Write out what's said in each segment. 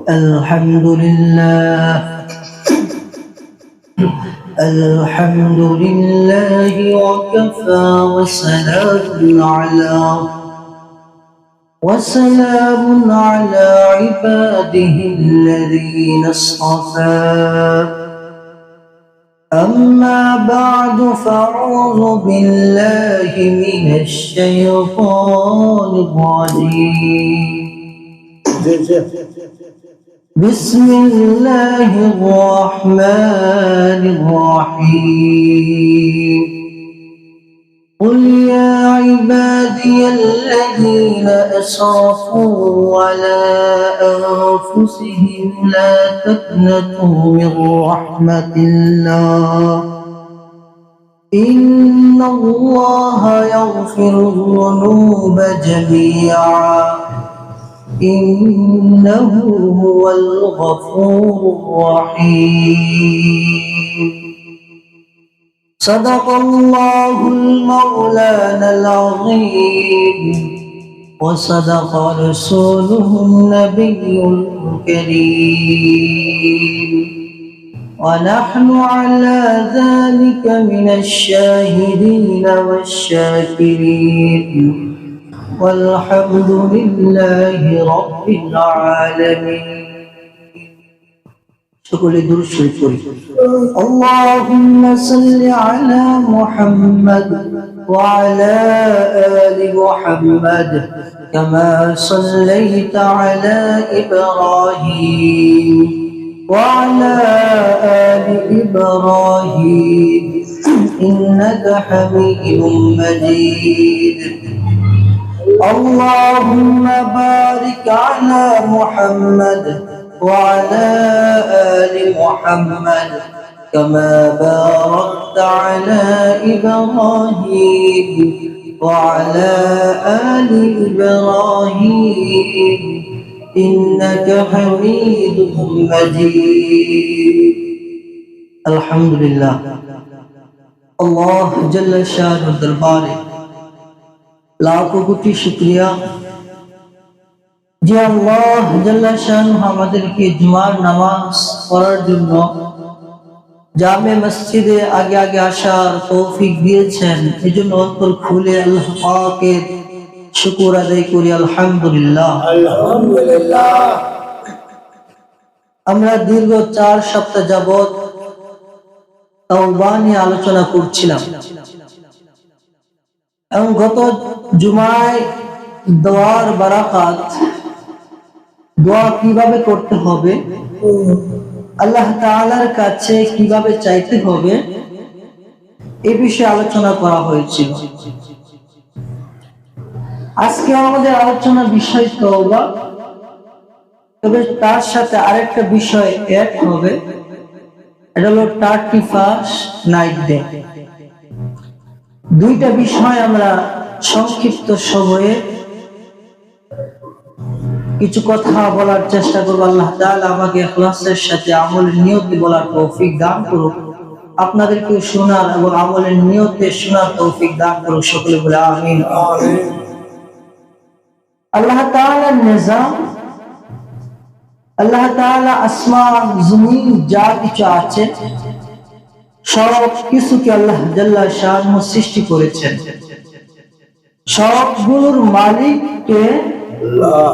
الحمد لله الحمد لله وكفى وسلام على عباده الذين اصطفى أما بعد فأعوذ بالله من الشيطان الرجيم بسم الله الرحمن الرحيم قل يا عبادي الذين أسرفوا على أنفسهم لا تقنطوا من رحمة الله إن الله يغفر الذنوب جميعا إنه هو الغفور الرحيم صدق الله المولانا العظيم وصدق رسوله النبي الكريم ونحن على ذلك من الشاهدين والشاكرين والحمد لله رب العالمين شكرا لدرس اللهم صل على محمد وعلى آل محمد كما صليت على إبراهيم وعلى آل إبراهيم إنك حميد مجيد اللهم بارك على محمد وعلى آل محمد كما باركت على إبراهيم وعلى آل إبراهيم إنك حميد مجيد الحمد لله الله جل شانه दरबारे लाखों कोटि शुक्रिया যে আল্লাহ জাল্লা শানহু আমাদেরকে জুমার নামাজ পড়ার জন্য জামে মসজিদে আগে আগে আসার তৌফিক দিয়েছেন। এজন্য অন্তর খুলে আল্লাহ পাকের শুকর আদায় করি আলহামদুলিল্লাহ। আলহামদুলিল্লাহ। আমরা দীর্ঘ 4 সপ্তাহ যাবত তাওবা নিয়ে আলোচনা করছিলাম এবং গত জুমায় দোয়ার বারাকাত, দোয়া কিভাবে করতে হবে, আল্লাহ তাআলার কাছে কিভাবে চাইতে হবে এই বিষয়ে আলোচনা করা হয়েছিল। আজকে আমাদের আলোচনার বিষয় তওবা, তবে তার সাথে আরেকটা বিষয় অ্যাড হবে, এটা হলো 31st নাইট ডে। দুইটা বিষয় আমরা সংক্ষিপ্ত সময়ে কিছু কথা বলার চেষ্টা করব। আল্লাহ তাআলা আমাকে ইখলাসের সাথে আমলের নিয়তে বলার তৌফিক দান করুক, আপনাদেরকে শোনার এবং আমলের নিয়তে শোনার তৌফিক দান করুক, সকলে বলে আমিন। আল্লাহ তাআলার নিজাম, আল্লাহ তাআলা আসমান জমিন যা কিছু আছে সব কিছুকে আল্লাহ জাল্লা শানহু সৃষ্টি করেছেন। সবগুলোর মালিক কে?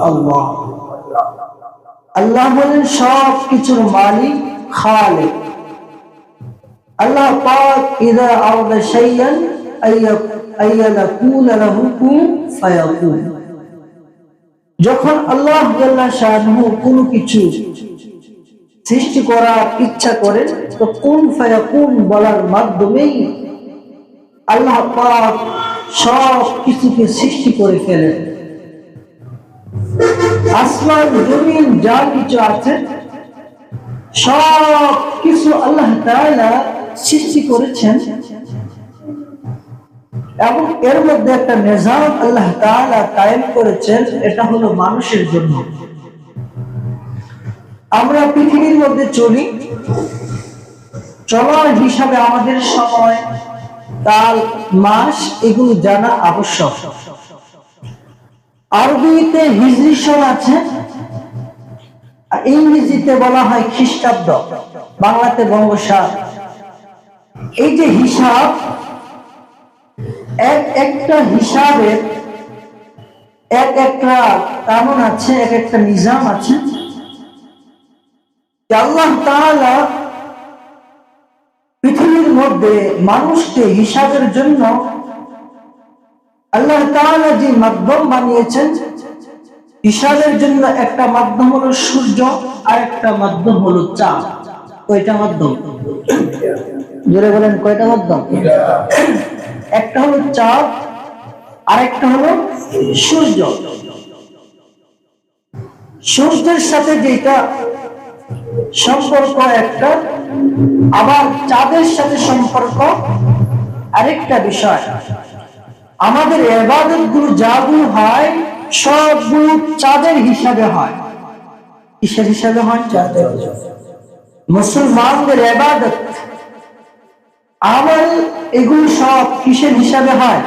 আল্লাহ। আল্লাহ বলেন সব কিছুর মালিক, খালিক। আল্লাহ পাক ইযা আরাদা শাইআন আইয়াকুল লাহু কুন ফায়াকুন। যখন আল্লাহ জাল্লা শানহু কোনো কিছু সৃষ্টি করার ইচ্ছা করেন তো কুন ফায়াকুন বলার মাধ্যমেই আল্লাহ পাক সব কিছুকে সৃষ্টি করে ফেলেন। আসমান জমিন যা কিছু আছে সব কিছু আল্লাহ তাআলা সৃষ্টি করেছেন এবং এর মধ্যে একটা নিজাম আল্লাহ তাআলা কায়েম করেছেন, এটা হলো মানুষের জন্য। আমরা পৃথিবীর মধ্যে চলি, চলার হিসাবে আমাদের সময়, কাল, মাস এগুলো জানা আবশ্যক। আরবিতে হিজরি সন আছে, আর ইংরেজিতে বলা হয় খ্রিস্টাব্দ, বাংলাতে বঙ্গসার। এই যে হিসাব, একটা হিসাবের একটা কানুন আছে, একটা নিজাম আছে। আল্লাহ তাআলা পৃথিবীর মধ্যে মানুষকে হিসাবের জন্য আল্লাহ তাআলা যে মাধ্যম বানিয়েছেন, হিসাবের জন্য একটা মাধ্যম হলো সূর্য, আর একটা মাধ্যম হলো চাঁদ। কয়টা মাধ্যম? জোরে বলেন, কয়টা মাধ্যম? একটা হলো চাঁদ, আর একটা হলো সূর্য। সূর্যের সাথে যেটা সম্পর্ক একটা, আবার চাঁদের সাথে সম্পর্ক আরেকটা বিষয়। আমাদের ইবাদত গুলো যাগুলো হয় সবগুলো চাঁদের হিসাবে হয়। কিসের হিসাবে হয়? চাঁদের। মুসলমানদের ইবাদত আমল এগুলো সব কিসের হিসাবে হয়?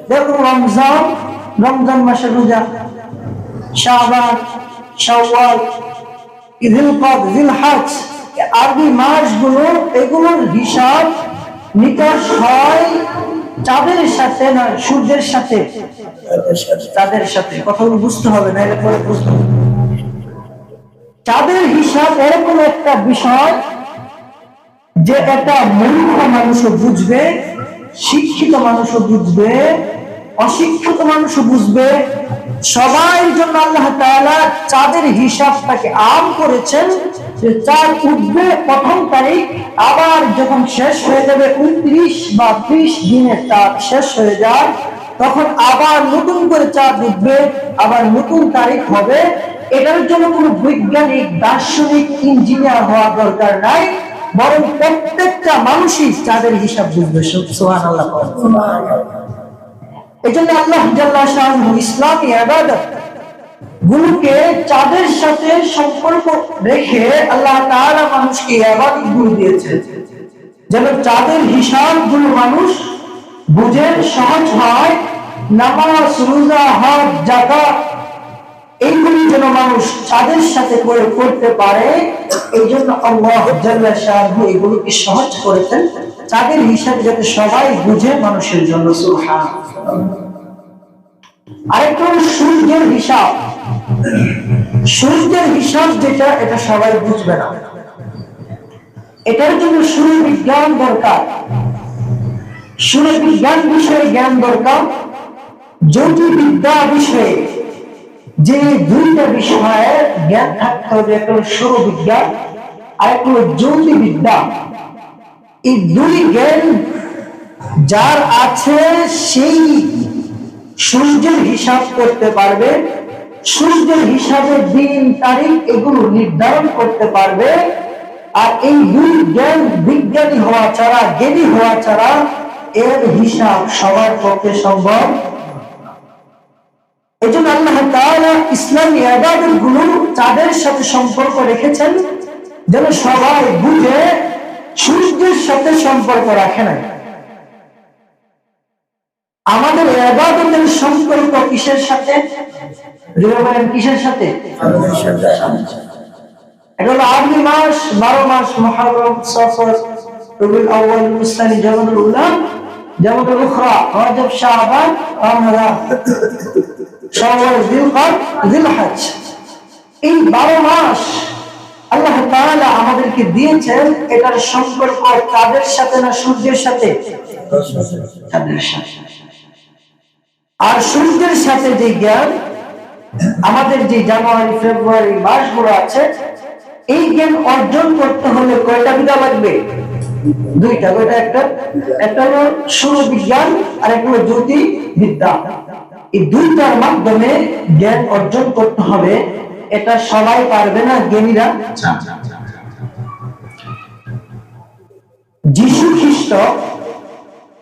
দেখো, রমজান মাসের রোজা, শাবান, শাওয়াল, জিলকদ, জিলহজ, আরবি মাসগুলো, এগুলোর হিসাব নিকাশ হয় চাঁদের সাথে না সূর্যের সাথে? চাঁদের সাথে। কথাগুলো বুঝতে হবে, না এর পরে বুঝতে হবে। চাঁদের হিসাব এরকম একটা বিষয় যে এটা মূর্খ মানুষও বুঝবে, শিক্ষিত মানুষও বুঝবে, অশিক্ষিত মানুষও বুঝবে। সবাই জন্য আল্লাহ তাআলা চাঁদের হিসাবটাকে আম করেছেন যে চাঁদ উঠবে প্রথম তারিখ, আবার যখন শেষ হয়ে যাবে 29 বা 30 দিনের চাঁদ শেষ হয়ে যায়, তখন আবার নতুন করে চাঁদ উঠবে, আবার নতুন তারিখ হবে। এটার জন্য কোনো বৈজ্ঞানিক, দার্শনিক, ইঞ্জিনিয়ার হওয়া দরকার নাই, বরং প্রত্যেকটা মানুষই চাঁদের হিসাব বুঝবে। সুবহানাল্লাহ। এজন্য আল্লাহ জাল্লা শাআনহু ইসলামী ইবাদত গুলোকে চাঁদের সাথে সম্পর্ক রেখে আল্লাহ তাআলা মানুষকে ইবাদত গুলো দিয়েছেন, যেন চাঁদের হিসাব গুলো মানুষ বুঝে, সহজ হয়। নামাজ, রোজা, হজ, যাকাত এইগুলি যেন মানুষ চাঁদের সাথে করে করতে পারে। এই জন্য আল্লাহ জাল্লা শাআনহু এগুলোকে সহজ করেছেন, চাঁদের হিসাব যাতে সবাই বুঝে মানুষের জন্য। সুবহানাল্লাহ। আরেকটা সূর্যের হিসাব। সূর্যের হিসাব যেটা, এটা সবাই বুঝবে না। এটার জন্য সূর্য বিজ্ঞান দরকার, সূর্য বিজ্ঞান বিষয়ে জ্ঞান দরকার, জ্যোতির্বিদ্যা বিষয়ে যে দুইটা বিষয়ে জ্ঞান থাকতে হবে। একটা হলো সৌর বিজ্ঞান, আর একটা হলো জ্যোতির্বিদ্যা। এই দুই জ্ঞান যার আছে সেই সূর্যের হিসাব করতে পারবে, সূর্যের হিসাবে দিন, তারিখ এগুলো নির্ধারণ করতে পারবে। আর এই দুই জ্ঞান বিজ্ঞানী হওয়া ছাড়া, জ্ঞানী হওয়া ছাড়া এর হিসাব সবার পক্ষে সম্ভব। এজন্য আল্লাহ তাআলা ইসলামী ইবাদত গুলো চাঁদের সাথে সম্পর্ক রেখেছেন, যেন সবাই বুঝে সূর্যের সাথে সম্পর্ক রাখে না। আমাদের ইবাদতের সম্পর্ক কিসের সাথে? কিসের সাথে? এটা হলো আরবি মাস, 12 মাস, মুহররম, সফর, রবিউল আউয়াল, মুসতানি, জামাদুল উলা, জামাদুল উখরা, রজব, শাবান, রমজান, শাওয়াল, জিলকদ, জিলহজ। এই 12 মাস আল্লাহ তাআলা আমাদেরকে দিয়েছেন। এটার সম্পর্ক চাঁদের সাথে না সূর্যের সাথে? চাঁদের সাথে। আর সূর্যের সাথে যে জ্ঞান, আমাদের যে জানুয়ারি, ফেব্রুয়ারি মাসগুলো আছে, এই জ্ঞান অর্জন করতে হলে কয়টা বিদ্যা লাগবে? দুইটা। একটা হলো সৌর বিজ্ঞান, আর একটা হলো জ্যোতির্বিদ্যা। এই দুইটার মাধ্যমে জ্ঞান অর্জন করতে হবে। এটা সবাই পারবে না, জ্ঞানীরা। যিশু খ্রিস্ট,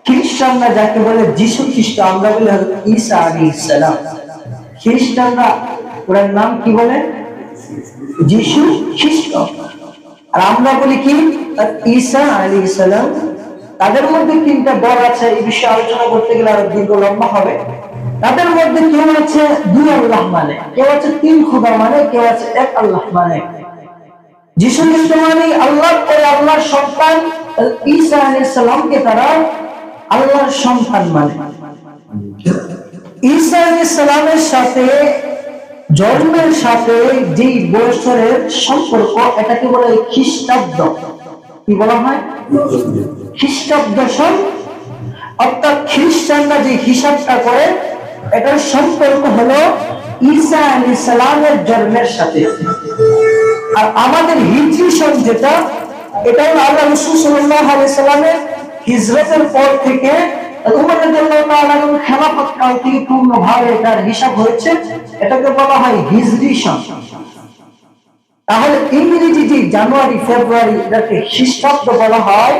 খ্রিস্টানরা যাকে বলে যিশু খ্রিস্ট, আমরা বলি ঈসা আলাইহিস সালাম। খ্রিস্টানরা ওর নাম কি বলে? যিশু খ্রিস্ট। আর আমরা বলি কি? ঈসা আলাইহিস সালাম। তাদের মধ্যে তিনটা দল আছে, এই বিষয়ে আলোচনা করতে গেলে আরো দীর্ঘ লম্বা হবে। তাদের মধ্যে কেউ আছে দুই আল্লাহ মানে, কেউ আছে তিন খোদা মানে, কেউ আছে এক আল্লাহ মানে। যিশু খ্রিস্ট মানে আল্লাহর পরে আল্লাহর সন্তান, ঈসা আলাইহিস সালামকে তারা আল্লাহর সন্তান মানে। ঈসা আলাইহিস সালামের সাথে জন্মের সাথে যে বছরের সম্পর্ক, এটাকে বলা হয় খ্রিস্টাব্দ। কি বলা হয়? খ্রিস্টাব্দ সন। অর্থাৎ খ্রিস্টানরা যে হিসাবটা করে, এটার সম্পর্ক হলো ঈসা আলাইহিস সালামের জন্মের সাথে। আর আমাদের হিজরি সন যেটা, এটা হলো আল্লাহ রাসূল সাল্লাল্লাহু আলাইহি সাল্লামের হিজরতের পর থেকে উমর রাদিয়াল্লাহু তাআলা খেলাফত কাল থেকে পূর্ণভাবে এটার হিসাব হয়েছে, এটাকে বলা হয় হিজরি সন। তাহলে ইংরেজি যে জানুয়ারি ফেব্রুয়ারি, এটাকে খ্রিস্টাব্দ বলা হয়।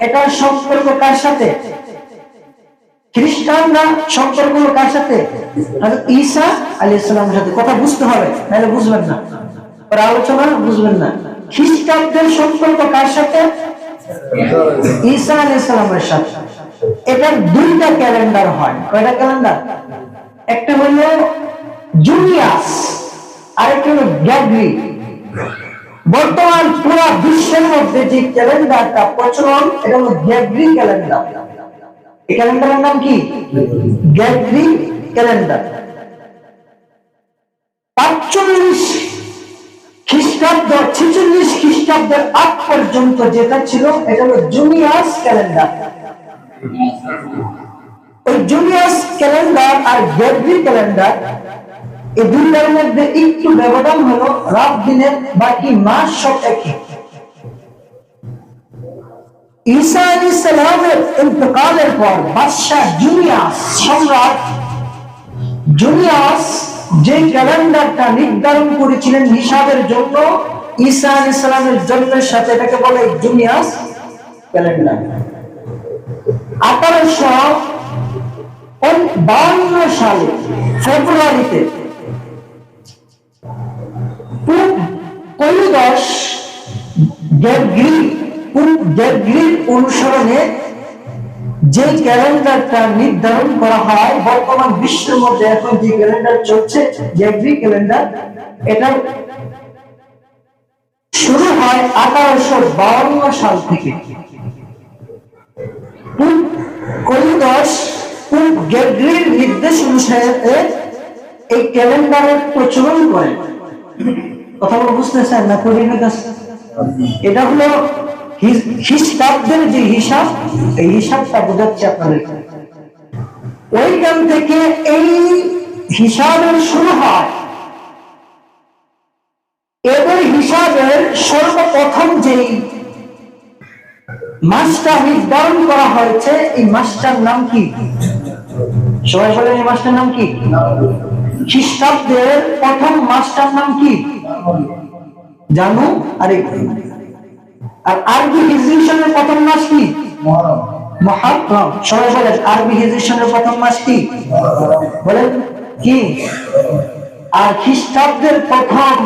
এটার সম্পর্ক কার সাথে? খ্রিস্টানরা সম্পর্ক কার সাথে? হযরত ঈসা আলাইহিস সালামের সাথে। কথা বুঝতে হবে, নাহলে বুঝবেন না, পরে আলোচনা বুঝবেন না। খ্রিস্টাব্দের সম্পর্ক কার সাথে? ঈসা আলাইহিস সালামের সাথে। এটার দুইটা ক্যালেন্ডার হয়। কয়টা ক্যালেন্ডার? একটা হলো জুলিয়াস, আরেকটা হলো গ্রেগরি। বর্তমান পুরো বিশ্বের মধ্যে যে ক্যালেন্ডারটা প্রচলন, এটা হলো গ্রেগরি ক্যালেন্ডার। এই ক্যালেন্ডারের নাম কি? Gregory calendar. 45 খ্রিস্টাব্দ 46 খ্রিস্টাব্দের আগ পর্যন্ত যেটা ছিল, এটা হলো জুলিয়াস ক্যালেন্ডার। ওই জুলিয়াস ক্যালেন্ডার আর গ্রেগরি ক্যালেন্ডার, এই দুইটার মধ্যে একটু ব্যবধান হলো রাত দিনের, বাকি মাস সব একই। ঈসা আলাইহিস সালামের ইন্তেকালের পর বাদশা জুলিয়াস, সম্রাট জুলিয়াস যে ক্যালেন্ডারটা নির্ধারণ করেছিলেন হিসাবের জন্য ঈসা আলাইহিস সালামের জন্মের সাথে, এটাকে বলে জুলিয়াস ক্যালেন্ডার। 1852 সালে ফেব্রুয়ারিতে কৈলাস গ্রেগরির অনুসরণে যে ক্যালেন্ডারটা নির্ধারণ করা হয়, বর্তমান বিশ্বের মধ্যে এখন যে ক্যালেন্ডার চলছে গ্রেগরি ক্যালেন্ডার, এটা শুরু হয় 1852 সাল থেকে। কৈলাস গ্রেগরির নির্দেশ অনুসারে এই ক্যালেন্ডারের প্রচলন করেন। কথা বলে বুঝতেছেন না? এটা হলো খ্রিস্টাব্দের যে হিসাব, এই হিসাবটা বোঝাচ্ছে আপনাদের। ওইখান থেকে এই হিসাবের শুরু হয়। এদের হিসাবের সর্বপ্রথম যেই মাসটা নির্ধারণ করা হয়েছে, এই মাসটার নাম কি? সবাই বলেন এই মাসটার নাম কি? খ্রিস্টাব্দের প্রথম মাসটার নাম কি? জানুয়ারি। আর আরবি হিজরি সনের প্রথম মাস কি? মুহররম। সবাই বলেন আরবি হিজরি সনের প্রথম মাস কি? বলেন কি? আর খ্রিস্টাব্দের প্রথম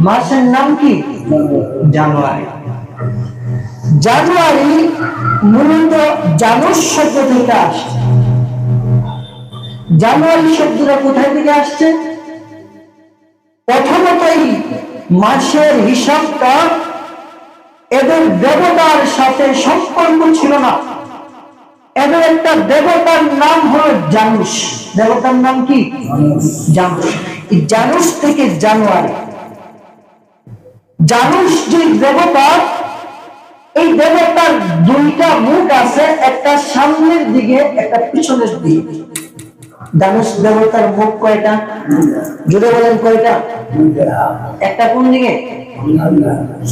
মাসের নাম কি? জানুয়ারি। জানুয়ারি মূলত জানুস শব্দ থেকে আসছে। জানুয়ারি শব্দটা কোথায় থেকে আসছে? প্রথমতই মাসের হিসাবটা এদের দেবতার সাথে সম্পর্ক ছিল না। এদের একটা দেবতার নাম হলো জানুস। দেবতার নাম কি? জানুস। এই জানুস থেকে জানুয়ারি। জানুস যে দেবতা, এই দেবতার দুইটা মুখ আছে, একটা সামনের দিকে, একটা পিছনের দিকে। জানুস দেবতার মুখ কয়টা? জুড়ে বলেন কয়টা? একটা কোন দিকে?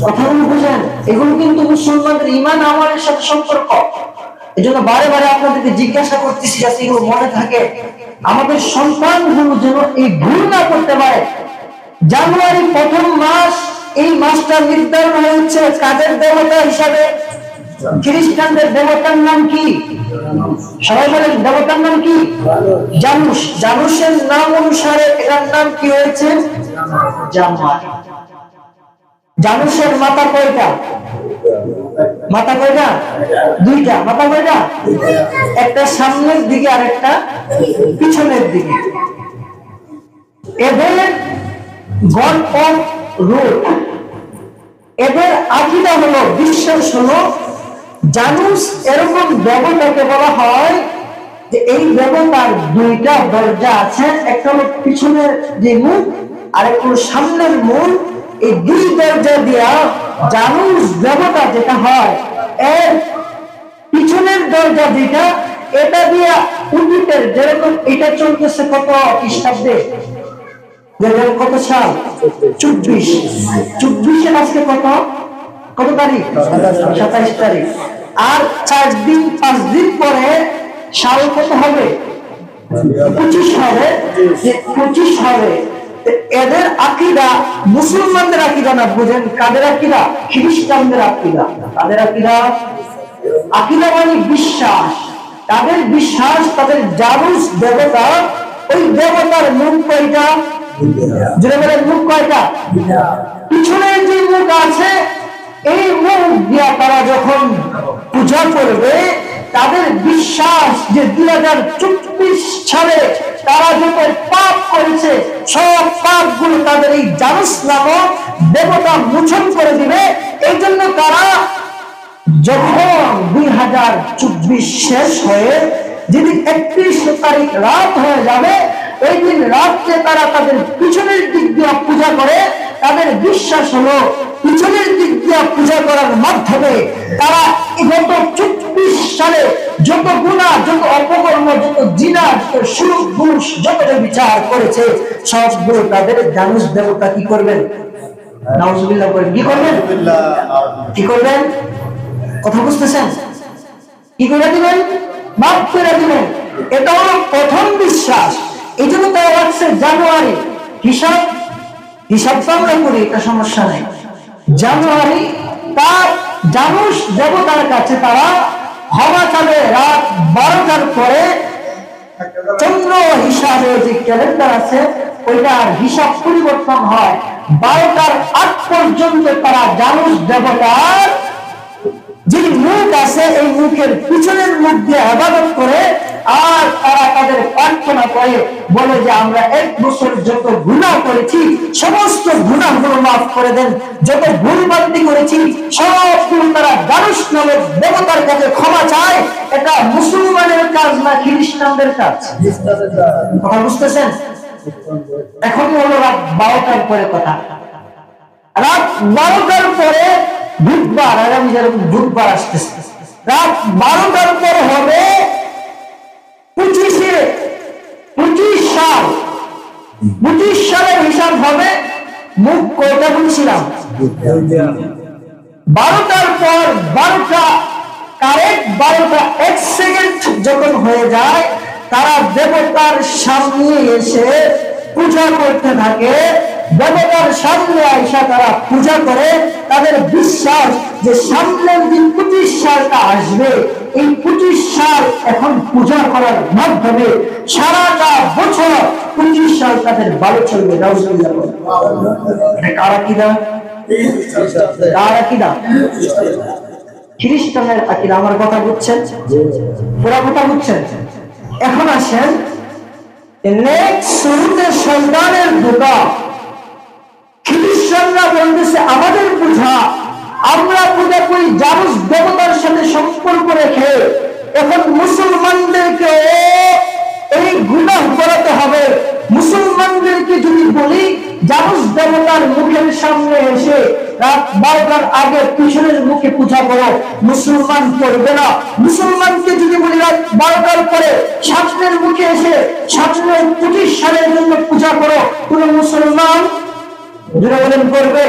কথাগুলো বুঝেন। এগুলো কিন্তু মুসলমানদের ঈমান আমলের সাথে সম্পর্ক। এজন্য বারে বারে আপনাদেরকে জিজ্ঞাসা করতেছি, যাতে এগুলো মনে থাকে, আমাদের সন্তানগুলো যেন এই ভুল না করতে পারে। জানুয়ারি প্রথম মাস, এই মাসটা নির্ধারণ হয়েছে কাদের দেবতা হিসাবে? খ্রিস্টানদের দেবতার নাম কি? সবাই বলেন দেবতার নাম কি? জানুস। জানুসের নাম অনুসারে এটার নাম কি হয়েছে? জানুয়ারি। জানুসের মাথা কয়টা? মাথা কয়টা? দুইটা। মাথা কয়টা? একটা সামনের দিকে আর একটা পিছনের দিকে। এদের গড অফ রুট, এদের আকীদা হলো, বিশ্বাস হলো জানুস এরকম দেবতাকে বলা হয় যে এই দেবতার দুইটা দরজা আছে, একটা হলো পিছনের যে মুখ আর একটা হলো সামনের মুখ। এই দুই দরজা দিয়া জানুস দেবতা যেটা হয়, এর পিছনের দরজা যেটা, এটা দিয়া উন্নতের, যেরকম এটা চলতেছে কত খ্রিস্টাব্দে, কত সাল? 24 আজকে কত কত তারিখ? 27 তারিখ। আর 4 দিন 5 দিন পরে সাল কত হবে? 25 হবে। 25 হবে। এদের আকীদা মুসলমানদের আকীদা না, বুঝেন কাদের আকীদা? খ্রিস্টানদের আকীদা। তাদের আকীদা, আকীদা মানে বিশ্বাস। তাদের বিশ্বাস, তাদের জানুস দেবতা, ওই দেবতার মুখ কয়টা? যেটা বলে মুখ কয়টা? পিছনের যে মুখ আছে, এই মুখ দিয়া তারা যখন পূজা করবে, তাদের বিশ্বাস যে 2024 সালে তারা যত পাপ করেছে, সব পাপ গুলো তাদের এই জানুস নামক দেবতা মোচন করে দিবে। এই জন্য তারা যখন 2024 শেষ হয়ে যেদিন 31 তারিখ রাত হয়ে যাবে, ওই দিন রাত্রে তারা তাদের পিছনের দিক দিয়ে পূজা করে। তাদের বিশ্বাস হলো পিছনের দিক দিয়ে পূজা করার মাধ্যমে তারা গত 24 সালে যত গুনাহ, যত অপকর্ম, যত জিনা, যত সুলুক ঘুষ, যত বিচার করেছে, সবগুলো তাদের জানুস দেবতা কি করবেন? নাউজুবিল্লাহ করে কি করবেন? কি করবেন? কথা বুঝতেছেন? কি করে দিবেন? মাফ করে দিবেন। এটা হলো প্রথম বিশ্বাস। এই জন্য তারা রাখছে জানুয়ারি। হিসাব তো আমরা করি, এটা সমস্যা নেই। জানুয়ারি তার জানুস দেবতার কাছে তারা ক্ষমা চাবে রাত 12টার পরে। চন্দ্র হিসাবে যে ক্যালেন্ডার আছে, ওইটার হিসাব পরিবর্তন হয়। 12টার আগ পর্যন্ত তারা জানুস দেবতার যে মুখ আছে, এই মুখের পিছনের মুখ দিয়ে ইবাদত করে। আর তারা তাদের প্রার্থনা করে, বলে যে আমরা 1 বছর যত গুনাহ করেছি, সমস্ত গুনাহগুলো মাফ করে দেন। যত ভুলভ্রান্তি করেছি, সবগুলো তারা জানুস নামক দেবতার কাছে ক্ষমা চায়। এটা মুসলমানের কাজ না খ্রিস্টানদের কাজ? কথা বুঝতেছেন? এখন হলো রাত 12টার পরে কথা। রাত 12টার পরে বুধবার, আগামী যেরকম বুধবার আসতেছে, রাত 12টার পর হবে 25 সাল। 25 সালের হিসাব হবে। মুখ কয়টা বলছিলাম? 12টার পর 12টা কারেক্ট 12টা 1 সেকেন্ড যখন হয়ে যায়, তারা দেবতার সামনে এসে পূজা করতে থাকে। দেবতার সামনে আইসা তারা পূজা করে। তাদের বিশ্বাস যে সামনের দিন 25 সালটা আসবে, এই 25 সাল এখন পূজা করার মাধ্যমে সারাটা বছর 25 সাল তাদের ভালো চলবে। কার আকীদা? কার আকীদা? খ্রিস্টানের আকীদা। আমার কথা বুঝছেন? পুরো কথা বুঝছেন? এখন আসেন নেক্সট শুরুতে সন্তানের ধোঁকা। খ্রিস্টানরা বলতেছে আমাদের পূজা, আমরা পূজা করি জানুস দেবতার সাথে সম্পর্ক রেখে। এখন মুসলমানদেরকে এই গুনাহ করাতে হবে। মুসলমানদেরকে যদি বলি জানুস দেবতার মুখের সামনে এসে রাত 12টার আগে পিছনের মুখে পূজা করো, মুসলমান করবে না। মুসলমানকে যদি বলি রাত 12টার পরে সামনের মুখে এসে সামনের 25 সালের জন্য পূজা করো, কোন মুসলমান করবে?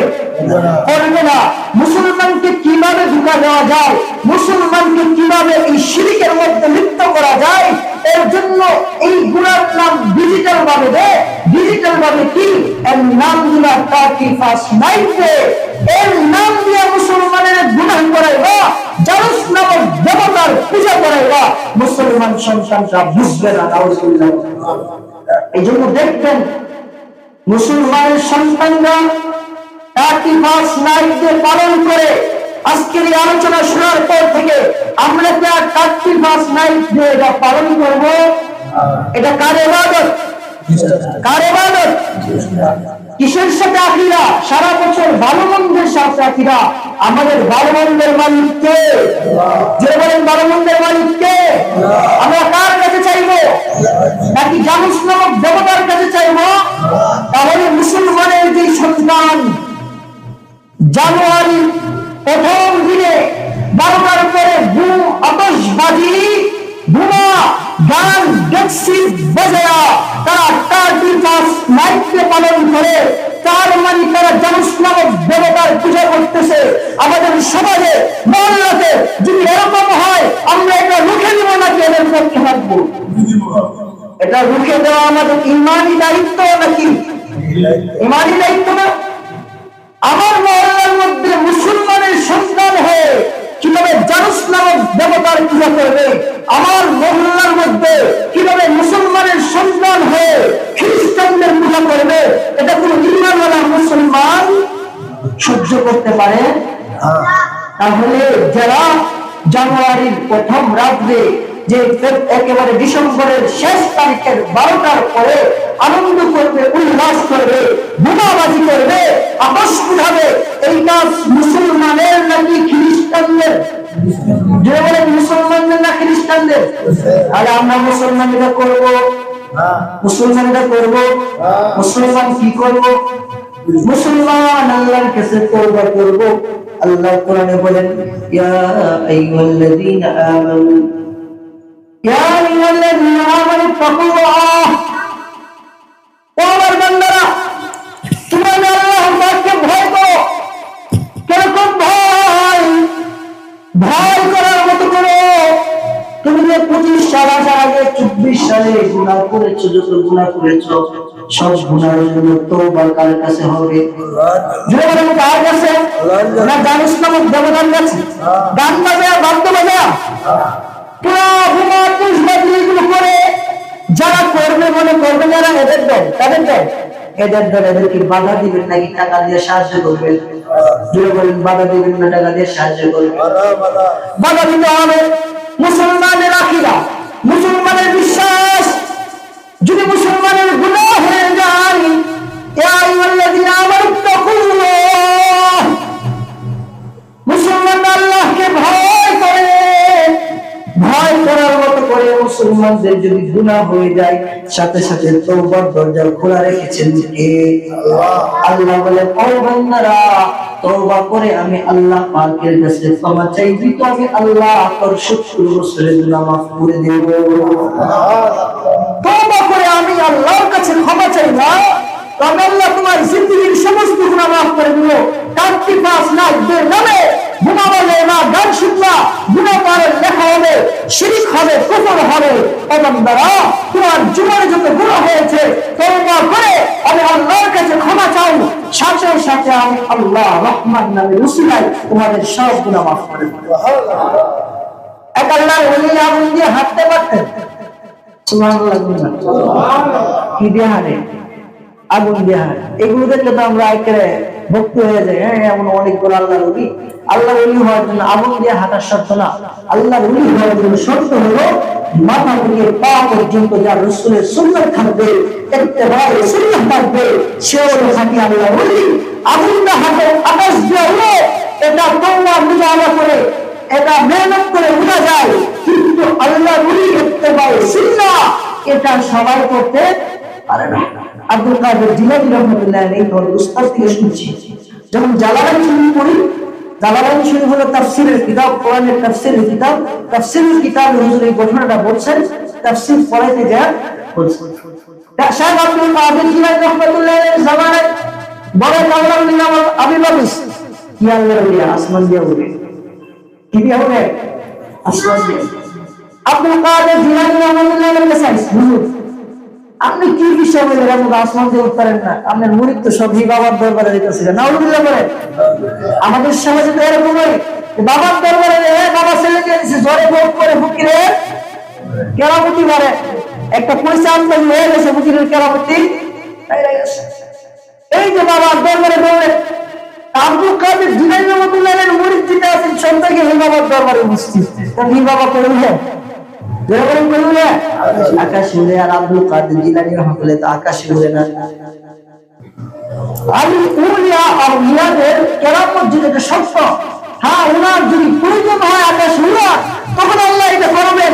করবে না। মুসলমানকে কিভাবে ধোঁকা দেওয়া যায়, মুসলমানকে কিভাবে এই শিরকের মধ্যে লিপ্ত করা যায়, এর জন্য এই গুনার নাম ডিজিটাল ভাবে দেয়। ডিজিটাল ভাবে কি? এর নাম দিলা তাকি ফাস্ট নাইটে। এর নাম দিয়ে মুসলমানের গুনাহ করাইবা, জানুস নামক দেবতার পূজা করাইবা। মুসলমান সন্তানরা বুঝবে না। নাউজুবিল্লাহ। এই জন্য দেখবেন মুসলমানের সন্তানরা এক 31 নাইট ডে পালন করে আজকের এই আলোচনা শোনার পর থেকে আমরা কি আর 31 নাইট ডে এটা পালন করব? এটা কার ইবাদত? কার ইবাদত? কিসের সাথে আকিরা? সারা বছর ভালো মন্দের সাথে আকিরা। আমাদের ভালো মন্দের মালিক কে? যে বলেন ভালো মন্দের মালিক কে? আমরা কার কাছে চাইবো? নাকি জানুস নামক দেবতার কাছে চাইবো? তাহলে মুসলমানের যে সন্তান জানুয়ারি প্রথম দিনে 12টার পরে বুম আতশবাজি বোমা গান ডেক্সি বাজায়া তারা 31 নাইট পালন করে, তার মানে তারা জানুস নামক দেবতার পূজা করতেছে। আমাদের সমাজে মহল্লাতে যদি এরকম হয় আমরা এটা রুখে দিব নাকি এদের পক্ষে থাকবো? এটা রুখে দেওয়া আমাদের ইমানি দায়িত্ব নাকি? ইমানি দায়িত্ব না? আমার মহল্লার মধ্যে মুসলমানের সন্তান হয়ে কিভাবে জানুস নামক দেবতার পূজা করবে? আমার মহল্লার মধ্যে কিভাবে মুসলমানের সন্তান হয়ে খ্রিস্টানদের পূজা করবে? এটা কোন ঈমানওয়ালা মুসলমান সহ্য করতে পারে? তাহলে যারা জানুয়ারির প্রথম রাত্রে যে একেবারে ডিসেম্বরের শেষ তারিখের 12টার পরে আনন্দ করবে, উল্লাস করবে, বোমাবাজি করবে, আকাশ উঠাবে, এই কাজ মুসলমানের নাকি খ্রিস্টানদের? যে বলেন মুসলমানদের না খ্রিস্টানদের? আর আমরা মুসলমানেরা করবো, মুসলমানেরা করবো। মুসলমান কি করবো? মুসলমান আল্লাহর কাছে তওবা করব। আল্লাহ কোরআনে বলেন ইয়া আইয়ুহাল্লাযীনা আমানু তাকুল্লাহ। ও আমার বান্দারা, তোমরা আল্লাহর পাককে ভয় করো। কিরকম ভয়? ভয় করার মতো করো। তুমি যে 25 সাল আগে 24 সালে গুনাহ করেছো, যত গুনাহ করেছো সব গুনাহের জন্য তওবা কার কাছে হবে? জোরে বলেন কার কাছে? না জানুস নামক দেবতার কাছে? গান বাজায়া, বাদ্য বাজায়া, পুরো বোমা আতশবাজি এগুলো করে যারা করবে মনে করবে যারা এদের দল, তাদের দল, এদের দল। এদেরকে বাধা দিবেন নাকি টাকা দিয়ে সাহায্য করবেন? জোরে বলেন বাধা দিবেন না টাকা দিয়ে সাহায্য করবেন? বাধা দিতে হবে। মুসলমানের আকীদা, মুসলমানের বিশ্বাস যদি মুসলমানের গুনাহ হয়ে যায়, ইয়া আইয়ুহাল্লাযীনা আমানু তাকুল্লাহ, মুসলমান আল্লাহকে ভয় করে। ভয় করার মতো করে মুসলমানদের যদি গুনাহ হয়ে যায় সাথে সাথে তওবার দরজা খোলা রেখেছেন কে? আল্লাহ বলে ও বান্দারা তওবা করে আমি আল্লাহ পাকের কাছে ক্ষমা চাইবি তো আমি আল্লাহ তোর 70 বছরের গুনাহ মাফ করে দেব। তওবা করে আমি আল্লাহর কাছে ক্ষমা চাইবা তবে আল্লাহ তোমার জিন্দেগীর সমস্ত গুনাহ মাফ করে দিল। 31 নাইটের নামে গুনাহ বলে না, গান শুনবা, গুনাহ করার লেখা হবে, শিরক হবে, কুফর হবে। ও বান্দারা তোমার জীবনে যত গুনাহ হয়েছে তওবা করে আমি আল্লাহর কাছে ক্ষমা চাও, সাথে সাথে আমি আল্লাহ রহমান নামের উসিলায় তোমাদের সব গুনাহ মাফ করে দেব। এক আল্লাহর ওলি আগুন দিয়ে হাঁটতে পারতেন, সুবহানাল্লাহ। কি দিয়ে হাঁটে? আগুন দিয়ে হাঁটে। এগুলো দেখলে তো আমরা একেবারে ভক্ত হয়ে যাই। হ্যাঁ, এমন অনেক বড় আল্লাহর ওলি। আল্লাহর ওলি হওয়ার জন্য আগুন দিয়ে হাঁটার শর্ত না। আল্লাহর ওলি হওয়ার জন্য শর্ত হলো মাথা থেকে পা পর্যন্ত যা রাসূলের সুন্নাত থাকবে, ইত্তেবায়ে সুন্নাত থাকবে, সে হলো খাঁটি আল্লাহর ওলি। আগুন দিয়ে হাঁটে, আকাশ দিয়ে উড়ে, এটা তওবা মুজাহাদা করে, এটা মেহনত করে উড়া যায়। কিন্তু আল্লাহর ওলি ইত্তেবায়ে সুন্নাত এটা সবাই করতে পারে না। আব্দুল কাদের জিলানী রাহমাতুল্লাহ আলাইহি ওর উস্তাদ থেকে শুনছি, যখন জালালাইন শরীফ পড়ি, জালালাইন শরীফ হলো তাফসীরের কিতাব, কোরআনের তাফসীরের কিতাব। তাফসীরের কিতাবে হুজুর এই ঘটনাটা বলছেন, তাফসীর পড়াইতে যায় বলছেন। শাহ আব্দুল কাদের জিলানী রাহমাতুল্লাহ আলাইহি জামানায় বড় কামরান নিলাম আবি বাবিস কি আল্লাহর ওলি আসমান দিয়ে উড়ে, কি দিয়ে উড়ে? আসমান দিয়ে। আব্দুল কাদের জিলানী রাহমাতুল্লাহ আলাইহি কাছে হুজুর আপনি কি বিষয় বলে আসমান দিয়ে উঠতেন না? আপনার মুরিদ তো সব বাবার দরবারে যেতেছিল, নাউজুবিল্লাহ বলে। আমাদের সমাজে তো এরকম হয়, বাবার দরবারে বাবা ছেলেকে দিচ্ছে জ্বরে ভোগ করে ফকিরে কেরামতি মারে। একটা পয়সা আনতে হয়ে গেছে ফকিরের কেরামতি। এই যে বাবার দরবারে দৌড়ে কাদের জিলানী রহমাতুল্লাহ আলাইহির মুরিদ যেটা আছেন সন্তানকে হে বাবার দরবারে উপস্থিত। তা হে বাবা করলেন যেরকম করলেন আকাশে উড়ে, আর আব্দুল কাদের জিলানী রহমাতুল্লাহ তো আকাশে উড়ে না। আমি উলিয়া আর মিয়াদের কেরামত যেটা সত্য, হ্যাঁ ওনার যদি প্রয়োজন হয় আকাশ উড়া তখন আল্লাহ এটা করবেন,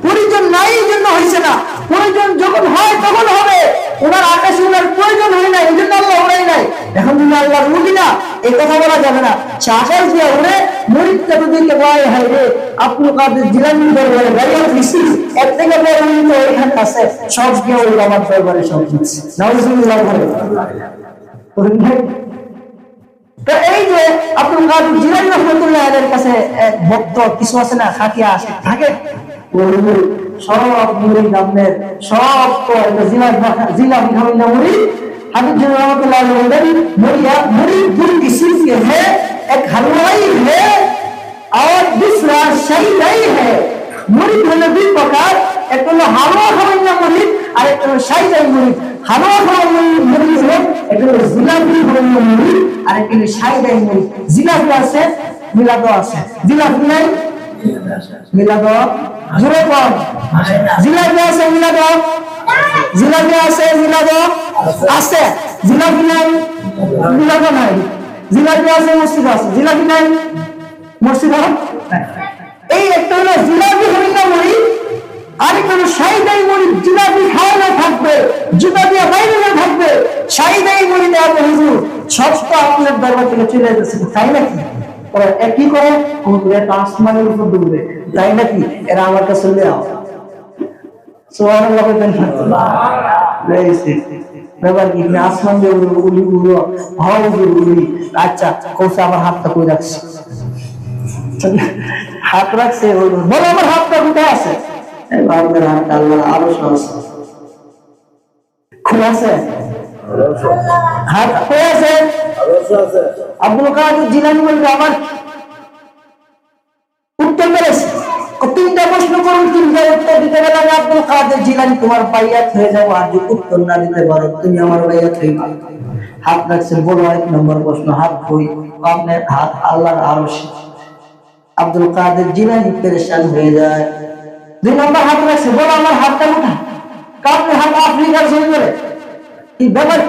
প্রয়োজন নাই এই জন্য হয়েছে না, প্রয়োজন যখন হয় তখন হবে। ওনার আকাশ উড়ার প্রয়োজন হয় না এই জন্য আল্লাহ উড়াই নাই। এখন তুমি আল্লাহ উড়ি না এই কথা বলা যাবে না। সে আকাশ দিয়ে উড়ে মরিদকে দিকে বয় হয় রে আব্দুল কাদের জিলানী দরবারে গাড়িয়া দিছি, এর থেকে বড় তো এখানে আছে, সব গিয়ে ওই আমার দরবারে সব দিচ্ছি। নাউজুবিল্লাহ বলে। তো এই যে আব্দুল কাদের জিলানী রহমাতুল্লাহ আলাইহির কাছে এক ভক্ত কিছু আছে না খাটিয়া আসে থাকে, সব মুরিদ আপনার সব জিলাপি খাবেন না মুরিদ হাবিব রহমাতুল্লাহ আলাইহি মুরিয়া মুরিদ दिल किसी के है एक हलवाई है और दूसरा शाही है। मुरिद হলো দুই প্রকার, একটা হলো হালুয়া খাবেন না মুরিদ, আর একটা হলো শাহী মুরিদ। হালুয়া খাবেন মুরিদ হলো একটা হলো জিলাপি খাবেন না মুরিদ, আর একটা হলো শাহী মুরিদ। জিলাপি আছে মিলাদও আছে, জিলাপি নাই মিলাদও জোরে কোন জিলাপি আছে মিলাদও, জিলাপি আছে মিলাদও আছে, জিলাপি নাই মিলাদও নাই, জিলাপি আছে মসজিদ আছে, জিলাপি নাই মসজিদ আছে। এই একটা হলো জিলাপি খাবেন না মুরিদ, আরেকটা হলো শাহী মুরিদ। জিলাপি খাওয়ানো থাকবে, জুতা দিয়ে বাইরে থাকবে, শাহী মুরিদ আছে হুজুর সব তো আপনার দরবার থেকে চলে যাচ্ছে, তাই নাকি? কি করে আসমানের উপর ডুববে, তাই নাকি? এরা আমার কাছে চলে আও সুবহানাল্লাহ বলেন ব্যাপার কি আসমান দিয়ে উড়ি উড়ো হাওয়া উড়ি। আচ্ছা কৌশা আমার হাতটা কই রাখছি, হাত রাখছে বলো আমার হাতটা কোথায় আছে? আপনার হাতটা আল্লাহ আরো সহজ খোলা আছে, হাত কই আছে? আব্দুল কাদের জিলানী বলতে আমার উত্তর পেরেছে। তিনটা প্রশ্ন করুন, তিনটা উত্তর দিতে গেলে আমি আব্দুল কাদের জিলানী তোমার বাইয়াত হয়ে যাবো, আর যদি উত্তর না দিতে পারো তুমি আমার বাইয়াত হইবা। হাত রাখছে, বলো এক নম্বর প্রশ্ন। হাত কই? আপনার হাত আল্লাহর আরশে। আব্দুল কাদের জিলানী পেরেশান হয়ে যায়। দুই নম্বর হাত রাখছে, বলো আমার হাতটা কোথায়? আপনার হাত আফ্রিকার জঙ্গলে। কি ব্যাপার?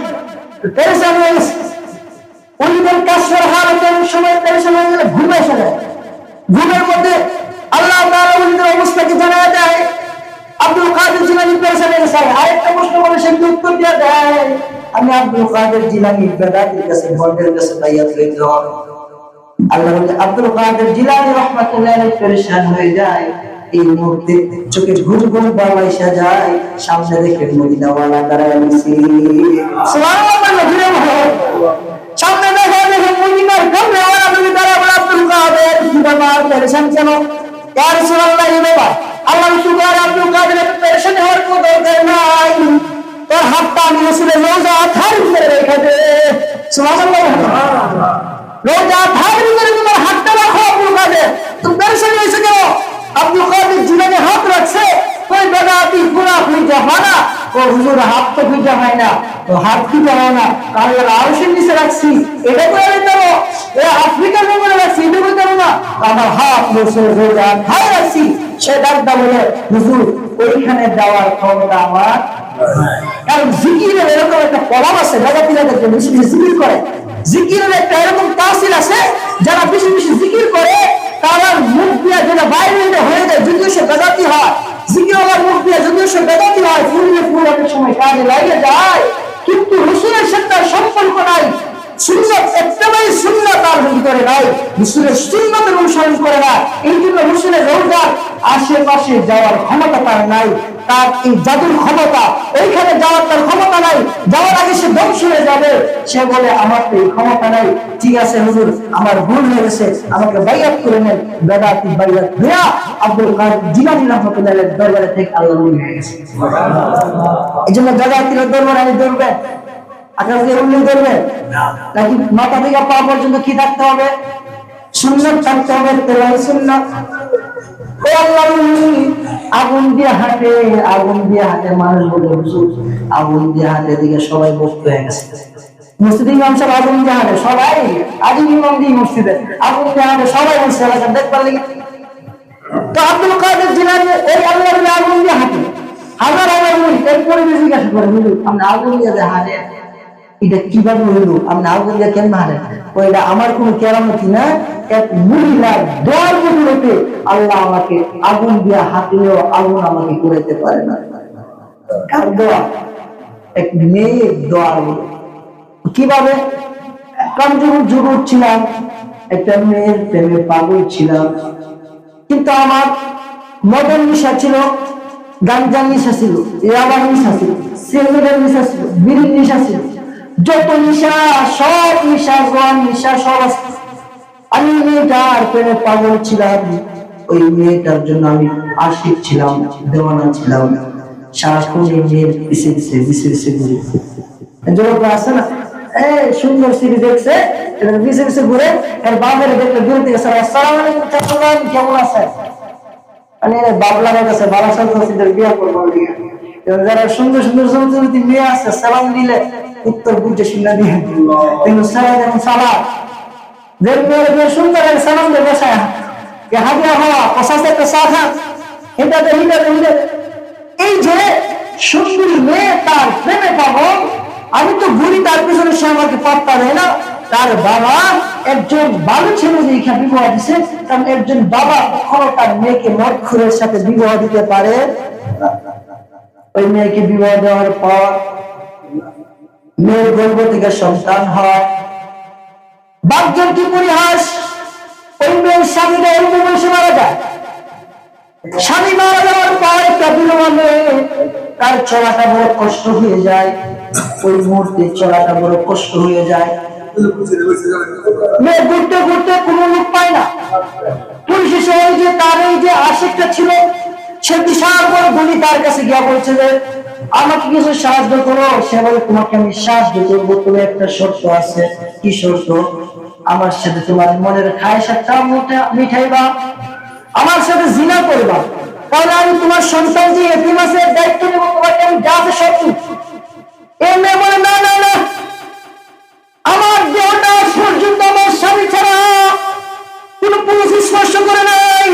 পেরেশান হয়ে গেছে। ওইদের কাশফের হালতের সময় পেরেশান হয়ে গেলে ঘুম এসে যায়। ঘুমের মধ্যে আল্লাহ তাআলা ওইদের অবস্থাকে জানা দেয়। আব্দুল কাদের জিলানী পেরেশান হয়ে গেছে। আরেকটা প্রশ্ন বলে সে উত্তর দিয়ে দেয়, আমি আব্দুল কাদের জিলানী বেদাতির কাছে বন্ডের কাছে বাইয়াত হইতে হবে। আল্লাহ বলে আব্দুল কাদের জিলানী রাহমাতুল্লাহ আলাইহি পেরেশান হয়ে যায়। এই মুহূর্তে চোখে ঘুর ঘুর বাবাইসা যায়, সামনে দেখে মদিনাওয়ালা দাঁড়ায় আছে। সুবহানাল্লাহ। সামনে দেখে মদিনার কামরাওয়ালা নবী দাঁড়ায়। আব্দুল কাদের কি ব্যাপার, পেরেশান কেন? ইয়া রাসূলুল্লাহ এই ব্যাপার। আল্লাহ শুকর, আব্দুল কাদের পেরেশান হওয়ার কোনো দরকার নাই, তোর হাতটা আমি রাসূলের রওজা থার ভিতরে রেখে দে। সুবহানাল্লাহ। রওজা থার ভিতরে তোমার হাতটা রাখো আব্দুল কাদের। তুমি পেরেশান হয়েছে কেন? আব্দুল কাদের জিলানী হাত রাখছে, কোই বেদাতি পুরা খুঁজে হয় না। ও হুজুর হাত তো খুঁজে হয় না, তো হাত খুঁজে হয় না, আল্লাহর আরশের নিচে রাখছি, এটা করে দিতে হবে। এ আফ্রিকার জঙ্গলে রাখছি, এটা করতে হবে না। আমার হাত রাসূলের হাত রাখছি। সে ডাকটা বলে হুজুর ওইখানে যাওয়ার ক্ষমতা আমার নাই। কারণ জিকিরের এরকম একটা প্রভাব আছে, বেদাতিদেরকে বেশি বেশি জিকির করে। জিকিরের একটা এরকম তাসির আছে, যারা বেশি বেশি জিকির করে তারা মুখ দিয়ে যেটা বাইরে হয়ে যায়, যদিও সে বেদাতি হয়। জিকিরওয়ালার মুখ দিয়ে যদিও সে বেদাতি হয়, ফুললে ফুল অনেক সময় কাজে লাগে যায়, কিন্তু রাসূলের সাথে সম্পর্ক নাই। সুন্নাত একেবারে সুন্নাত তার ভিতরে নাই, রাসূলের সুন্নাতের অনুসরণ করে না। এই জন্য রাসূলের রওজার আশেপাশে যাওয়ার ক্ষমতা তার নাই। তার এই জাদুর ক্ষমতা, ওইখানে যাওয়ার তার ক্ষমতা নাই। যাওয়ার আগে সে ধ্বংস হয়ে যাবে। সে বলে আমার তো এই ক্ষমতা নাই। ঠিক আছে হুজুর, আমার ভুল হয়ে গেছে, আমাকে বাইয়াত করে নেন। বেদাতি বাইয়াত হইয়া আব্দুল কাদের জিলানী রাহমাতুল্লাহ আলাইহির দরবারে থেকে আল্লাহ হয়ে গেছে। এই জন্য বেদাতির দরবারে আমি ধরবেন, আকাশ দিয়ে উল্লেখ করবে নাকি মাথা থেকে পা পর্যন্ত কি থাকতে হবে? সুন্নাত থাকতে হবে, তেলাওয়াত সুন্নাত। ও আল্লাহ আগুন দিয়ে হাঁটে, আগুন দিয়ে হাঁটে। মানুষ বলে হুজুর আগুন দিয়ে হাঁটে, দিকে সবাই বসতে হয়ে গেছে। মসজিদে ইমাম সাহেব আগুন দিয়ে হাঁটে, সবাই আজীব ইমাম দিয়ে মসজিদে আগুন দিয়ে হাঁটে, সবাই মসজিদ এলাকা দেখবার লেগে। তো আব্দুল কাদের জিলানী এই আল্লাহ আগুন দিয়ে হাঁটে, হাজার হাজার মুরিদ এই পরিবেশ জিজ্ঞাসা করে, হুজুর আপনি আগুন দিয়ে হাঁটে, এটা কিভাবে হইল? আপনি আগুন দিয়ে কেন হাঁটেন? ওইটা আমার কোনো কেরামতি না, এক মহিলার দোয়ার বদৌলতে আল্লাহ আমাকে আগুন দিয়ে হাঁটলেও আগুন আমাকে করাইতে পারে না। কার দোয়া? এক মেয়ের দোয়ার বদৌলতে। কিভাবে? কারণ যখন যুবক ছিলাম, একটা মেয়ের প্রেমে পাগল ছিলাম, কিন্তু আমার মদের নেশা ছিল, গাঞ্জার নেশা ছিল, ইয়াবার নেশা ছিল, সিগারেটের নেশা ছিল, বিড়ির নেশা ছিল, যত নেশা সব নেশা, গোয়ার নেশা সব। আমি মেয়েটার প্রেমে পাগল ছিলাম, ওই মেয়েটার জন্য আমি আশিক ছিলাম, দেওয়ানা ছিলাম, সারাক্ষণ এই মেয়ের পিছিয়ে পিছিয়ে পিছিয়ে পিছিয়ে ঘুরে। যুবক আছে না, সুন্দর সিঁড়ি দেখছে, পিছিয়ে পিছিয়ে ঘুরে, এর বাপের দেখলে দূর থেকে আসসালামু আলাইকুম চাচা কেমন আছে, মানে বাবলার কাছে বারাসাত মসজিদের বিয়ে করবো। যারা সুন্দর সুন্দর যদি মেয়ে আছে, সালাম দিলে উত্তর বুঝে শুনে দিয়ে কিন্তু সালাদ যে মেয়ের সুন্দর সালাম দিয়ে বসায় হাতিয়া হওয়া পশাতে একটা সাধা এটাতে হিটাতে। এই যে সুন্দর মেয়ে তার প্রেমে পাবো, আমি তো ঘুরি তার পিছনে, সে আমাকে পাত্তা দেয় না। তার বাবা একজন ভালো ছেলে যে এখানে বিবাহ দিছে, কারণ একজন বাবা কখনো তার মেয়েকে মদখোরের সাথে বিবাহ দিতে পারে। ওই মেয়েকে বিবাহ দেওয়ার পর মেয়ের গর্ভ থেকে সন্তান হয়। বাপজন কি পরিহাস, ওই মেয়ের স্বামীটা অল্প বয়সে মারা যায়। স্বামী মারা যাওয়ার পর একটা বিধবা মেয়ে, তার চলাটা বড় কষ্ট হয়ে যায়, ওই মুহূর্তে চলাটা বড় কষ্ট হয়ে যায়। মেয়ে ঘুরতে ঘুরতে কোনো লোক পায় না, পরিশেষে ওই যে তার এই যে আশিকটা ছিল, সে বিশাল বড় ধনী, তার কাছে গিয়া বলছে যে আমাকে কিছু সাহায্য করো। সে বলে তোমাকে আমি সাহায্য করবো, তবে একটা শর্ত আছে। কি শর্ত? আমার সাথে তোমার মনের খায়সাটা মিঠাইবা, আমার সাথে জিনা করবা, তাহলে আমি তোমার সন্তান যে এতিম আছে দায়িত্ব নেবো, তোমাকে আমি যা আছে সব দিব। এই মেয়ে বলে না না না, আমার দেহটা পর্যন্ত আমার স্বামী ছাড়া কোন পুরুষ স্পর্শ করে নাই।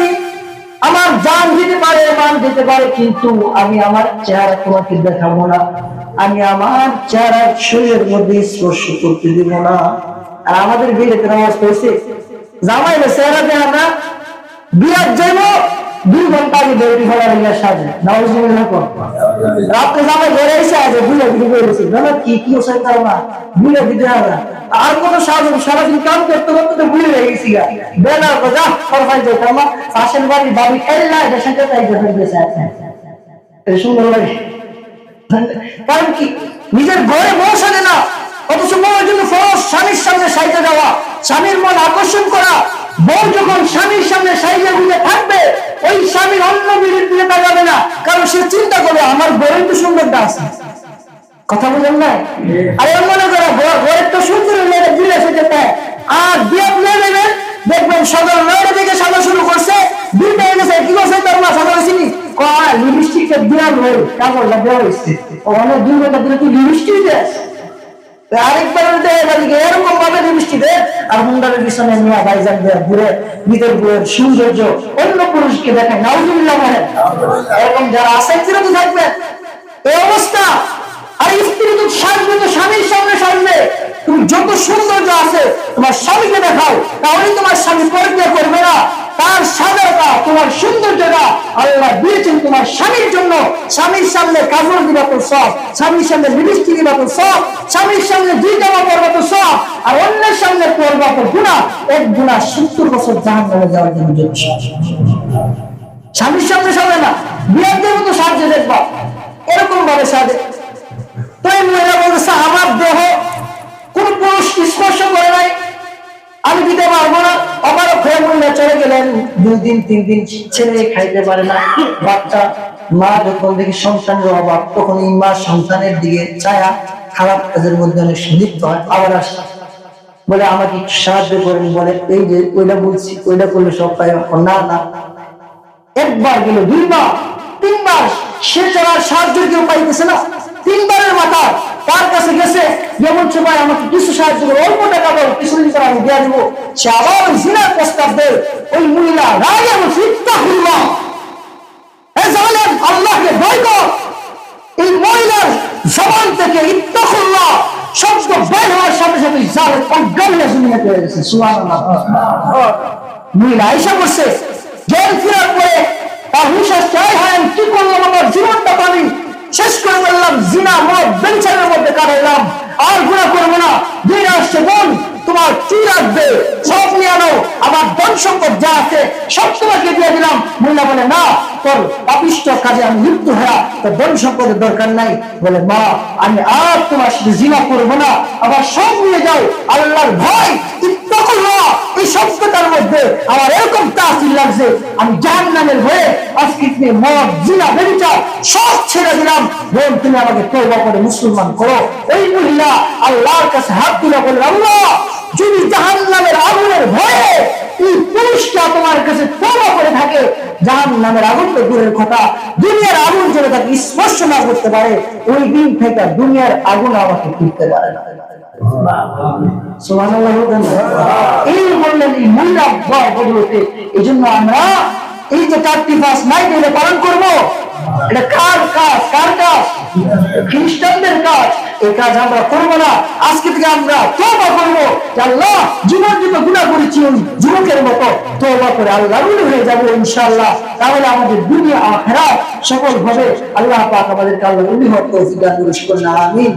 আমার জান দিতে পারে, মান দিতে পারে, কিন্তু আমি আমার চেহারা তোমাকে দেখাবো না, আমি আমার চেহারা শরীরের মধ্যে স্পর্শ করতে দিব না। আর আমাদের বিয়েতে নামাজ পড়ছে, জামাইলে চেহারা দেখা না, বিয়ার যাইব 2 ঘন্টা আগে বেরোটি ফেলা হইয়া সাজে নাউজুবিল্লাহ কর। রাতে জামাই ঘরে এসে আছে বুঝে দিতে পেরেছি না, কি কি ওসাই তার না বুঝে দিতে হবে না। আর কোন সাহায্য, সারাদিন কাম করতে করতে তো ভুলে গেছি গা, বেলা যা ফরফাই যেতাম না, পাশের বাড়ির বাড়ি খেললা এটা সাথে তাই দেখে আছে। এটা সুন্দর লাগে, কারণ কি নিজের ঘরে বসে না, অথচ বউর জন্য ফরজ স্বামীর সামনে সাইতে যাওয়া, স্বামীর মন আকর্ষণ করা। বউ যখন স্বামীর সামনে সাইজে বুঝে থাকবে, ওই স্বামীর অন্য বিড়ির দিকে তাকাবে না, কারণ সে চিন্তা করবে আমার বউয়ের তো সুন্দরটা আছে। কথা বলেন না? আর এর মনে করো বউয়ের তো সুন্দর মেয়েরা দিলে সেটা দেয়, আর বিয়ে নিয়ে নেবেন, দেখবেন সদর মেয়ের দিকে সাজা শুরু করছে, 2টা এনেছে, কি করছে তার মা সাজা হয়েছিনি লিপস্টিকটা দেওয়া হয়ে কাপড়টা দেওয়া হয়েছে, অনেক 2 ঘন্টা দিলে তুই লিপস্টিক দেয় আরেকবার এরকম ভাবে লিপস্টিক দেয়, আর হুন্ডারের পিছনে নিয়ে ভাইজান ঘুরে নিজের বউয়ের সৌন্দর্য অন্য পুরুষকে দেখায়। নাউজুবিল্লাহ বলেন। এরকম যারা আছে তো থাকবেন এই অবস্থা। আর স্ত্রী তো সাজবে, তো স্বামীর সামনে সাজবে, তুমি যত সৌন্দর্য আছে তোমার স্বামীকে দেখাও, তাহলে তোমার স্বামী পরকিয়া করবে না। তার সাদাটা, তোমার সৌন্দর্যটা আল্লাহ দিয়েছেন তোমার স্বামীর জন্য। স্বামীর সামনে কাজল দিবা তো সব, স্বামীর সামনে লিপস্টিক দিবা তো সব, স্বামীর সামনে 2 জামা পরবা তো সব, আর অন্যের সামনে পরবা তো গুনাহ। 1 গুনাহ 70 বছর জাহান্নামে যাওয়ার জন্য যথেষ্ট। স্বামীর সামনে সাজে না, বিয়ের দেব তো সাজে দেখবা, এরকম ভাবে সাজে। তো এই মহিলা বলতেছে আমার দেহ কোন পুরুষ স্পর্শ করে নাই, আমি দিতে পারবো না। অবারও হয়ে মহিলা চলে গেলেন। 2 দিন 3 দিন ছেলে খাইতে পারে না, বাচ্চা মা যখন দেখি সন্তানের অভাব, তখন এই মা সন্তানের দিকে চায়া খারাপ কাজের মধ্যে অনেক লিপ্ত হয়। আবার আসে বলে আমাকে একটু সাহায্য করেন, বলে এই যে ওইটা বলছি, ওইটা করলে সব পাই না না। 1 বার গেল, 2 বার 3 বার, সে ছাড়া সাহায্য কেউ পাইতেছে না। 3 বারের মাথা তার কাছে গেছে, যেমন ভাই আমাকে কিছু সাহায্য করো, অল্প টাকা দাও, কিছুদিন পর আমি দিয়ে দিব। সে আবার ওই জিনার প্রস্তাব দেয়। ওই মহিলা রাগে বলছে, ইত্তাকুল্লাহ, হে জালেম, আল্লাহকে ভয় কর। এই মহিলার জবান থেকে ইত্তাকুল্লাহ শব্দ বের হওয়ার সাথে সাথে জালেম অজ্ঞান হয়ে জমিনে পড়ে গেছে। সুবহানাল্লাহ। মহিলা আয়েশা বলছে, জ্ঞান ফেরার পরে তার হুঁশ আসছে, হ্যাঁ কি করলাম, আমার জীবনটা পানি শেষ করে বললাম, জিনা মদ বেঞ্চারের মধ্যে কাটাইলাম, আর গুনাহ করবো না। দিন আসছে, বোন তোমার কি লাগবে সব নিয়ে আনো, আমার ধন সম্পদ যা আছে সব তোমাকে দিয়ে দিলাম। মহিলা বলে, না, তোর পাপিষ্ঠ কাজে আমি লিপ্ত হয়ে তোর ধন সম্পদের দরকার নাই। বলে, মা আমি আর তোমার সাথে জিনা করবো না, আবার সব নিয়ে যাও। আল্লাহর ভয়, ইত্তাকুল্লাহ, এই শব্দটার মধ্যে আমার এরকম তাসির লাগছে, আমি জাহান্নামের ভয়ে আজকে থেকে মদ জিনা ব্যভিচার সব ছেড়ে দিলাম। বোন তুমি আমাকে তওবা করে মুসলমান করো। ওই মহিলা আল্লাহর কাছে হাত তুলে বলে, আল্লাহ যদি জাহান্নামের আগুনের ভয়ে এই পুরুষটা তোমার কাছে তওবা করে থাকে, জাহান্নামের আগুন তো দূরের কথা, দুনিয়ার আগুন যদি তাকে স্পর্শ না করতে পারে, ওই দিন থেকে দুনিয়ার আগুন আমাকে ফিরতে পারে না। সুবহানাল্লাহ। এই বললেন এই মহিলা ভয় বদলতে। এই জন্য আমরা এই যে 31 নাইট এটা পালন করবো, এটা কার কাজ? কার কাজ? খ্রিস্টানদের কাজ। এই কাজ আমরা করবো না। আজকে থেকে আমরা তওবা করবো, আল্লাহ জীবন যত গুনাহ করেছি ওই যুবকের মতো তওবা করে আল্লাহ হয়ে যাবো ইনশাআল্লাহ। তাহলে আমাদের দুনিয়া আখিরাত সফল হবে। আল্লাহ পাক আমাদেরকে আল্লাহ তৌফিক দান করুন। আমিন।